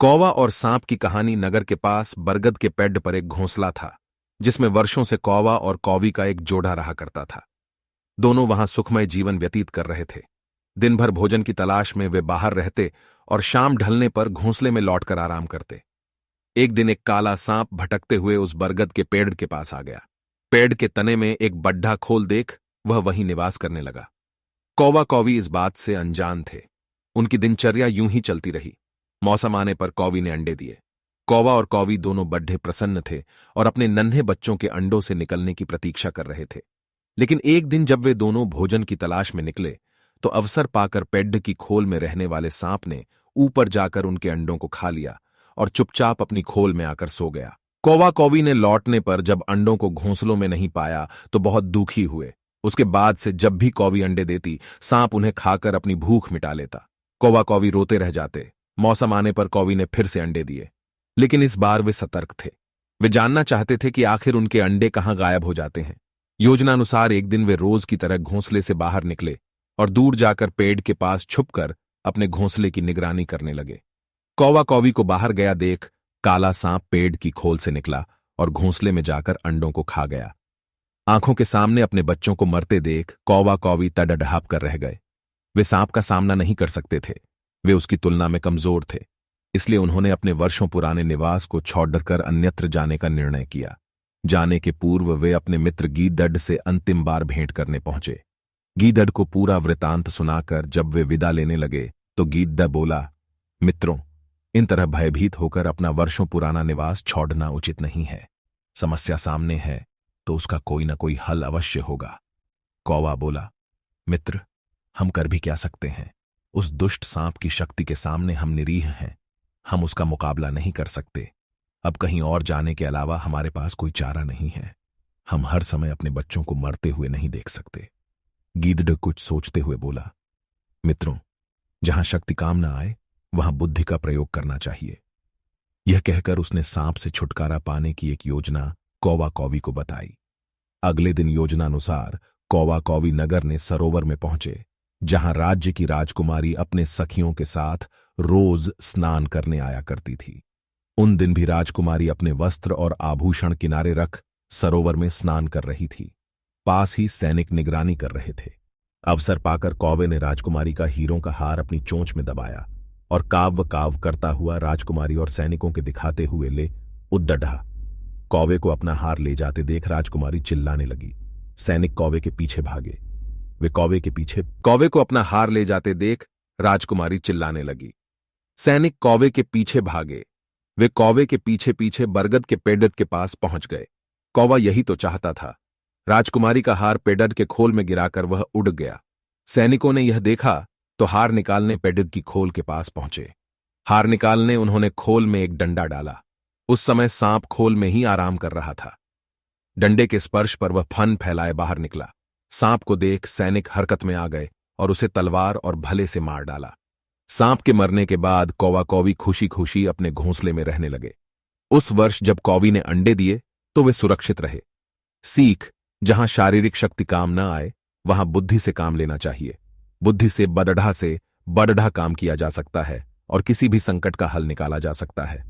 कौवा और सांप की कहानी। नगर के पास बरगद के पेड़ पर एक घोंसला था जिसमें वर्षों से कौवा और कौवी का एक जोड़ा रहा करता था। दोनों वहां सुखमय जीवन व्यतीत कर रहे थे। दिन भर भोजन की तलाश में वे बाहर रहते और शाम ढलने पर घोंसले में लौटकर आराम करते। एक दिन एक काला सांप भटकते हुए उस बरगद के पेड़ के पास आ गया। पेड़ के तने में एक बड्ढा खोल देख वह वहीं निवास करने लगा। कौवा कौवी इस बात से अनजान थे। उनकी दिनचर्या यूं ही चलती रही। मौसम आने पर कौवी ने अंडे दिए। कौवा और कौवी दोनों बड्ढे प्रसन्न थे और अपने नन्हे बच्चों के अंडों से निकलने की प्रतीक्षा कर रहे थे। लेकिन एक दिन जब वे दोनों भोजन की तलाश में निकले तो अवसर पाकर पेड़ की खोल में रहने वाले सांप ने ऊपर जाकर उनके अंडों को खा लिया और चुपचाप अपनी खोल में आकर सो गया। कौवा कौवी ने लौटने पर जब अंडों को घोंसलों में नहीं पाया तो बहुत दुखी हुए। उसके बाद से जब भी कौवी अंडे देती, सांप उन्हें खाकर अपनी भूख मिटा लेता। कौवा कौवी रोते रह जाते। मौसम आने पर कौवी ने फिर से अंडे दिए, लेकिन इस बार वे सतर्क थे। वे जानना चाहते थे कि आखिर उनके अंडे कहां गायब हो जाते हैं। योजनानुसार एक दिन वे रोज की तरह घोंसले से बाहर निकले और दूर जाकर पेड़ के पास छुपकर अपने घोंसले की निगरानी करने लगे। कौवा कौवी को बाहर गया देख काला सांप पेड़ की खोल से निकला और घोंसले में जाकर अंडों को खा गया। आंखों के सामने अपने बच्चों को मरते देख कौवा कौवी तड़फड़ा कर रह गए। वे सांप का सामना नहीं कर सकते थे। वे उसकी तुलना में कमजोर थे, इसलिए उन्होंने अपने वर्षों पुराने निवास को छोड़कर अन्यत्र जाने का निर्णय किया। जाने के पूर्व वे अपने मित्र गीदड़ से अंतिम बार भेंट करने पहुंचे। गीदड़ को पूरा वृतांत सुनाकर जब वे विदा लेने लगे तो गीदड़ बोला, मित्रों, इन तरह भयभीत होकर अपना वर्षों पुराना निवास छोड़ना उचित नहीं है। समस्या सामने है तो उसका कोई न कोई हल अवश्य होगा। कौवा बोला, मित्र, हम कर भी क्या सकते हैं? उस दुष्ट सांप की शक्ति के सामने हम निरीह हैं। हम उसका मुकाबला नहीं कर सकते। अब कहीं और जाने के अलावा हमारे पास कोई चारा नहीं है। हम हर समय अपने बच्चों को मरते हुए नहीं देख सकते। गीदड़ कुछ सोचते हुए बोला, मित्रों, जहां शक्ति काम न आए वहां बुद्धि का प्रयोग करना चाहिए। यह कहकर उसने सांप से छुटकारा पाने की एक योजना कौवा कौवी को बताई। अगले दिन योजनानुसार कौवा कौवी नगर ने सरोवर में पहुंचे, जहां राज्य की राजकुमारी अपने सखियों के साथ रोज स्नान करने आया करती थी। उन दिन भी राजकुमारी अपने वस्त्र और आभूषण किनारे रख सरोवर में स्नान कर रही थी। पास ही सैनिक निगरानी कर रहे थे। अवसर पाकर कौवे ने राजकुमारी का हीरों का हार अपनी चोंच में दबाया और काव काव करता हुआ राजकुमारी और सैनिकों के दिखाते हुए ले उद्डढ़ा। कौवे को अपना हार ले जाते देख राजकुमारी चिल्लाने लगी। सैनिक कौवे के पीछे भागे। वे कौवे को अपना हार ले जाते देख राजकुमारी चिल्लाने लगी। सैनिक कौवे के पीछे भागे। वे कौवे के पीछे पीछे बरगद के पेड़ के पास पहुंच गए। कौवा यही तो चाहता था। राजकुमारी का हार पेड़ के खोल में गिराकर वह उड़ गया। सैनिकों ने यह देखा तो हार निकालने पेड़ की खोल के पास पहुंचे। हार निकालने उन्होंने खोल में एक डंडा डाला। उस समय सांप खोल में ही आराम कर रहा था। डंडे के स्पर्श पर वह फन फैलाए बाहर निकला। सांप को देख सैनिक हरकत में आ गए और उसे तलवार और भले से मार डाला। सांप के मरने के बाद कौवा कौवी खुशी खुशी अपने घोंसले में रहने लगे। उस वर्ष जब कौवी ने अंडे दिए तो वे सुरक्षित रहे। सीख, जहां शारीरिक शक्ति काम न आए वहां बुद्धि से काम लेना चाहिए। बुद्धि से बड़ढ़ा काम किया जा सकता है और किसी भी संकट का हल निकाला जा सकता है।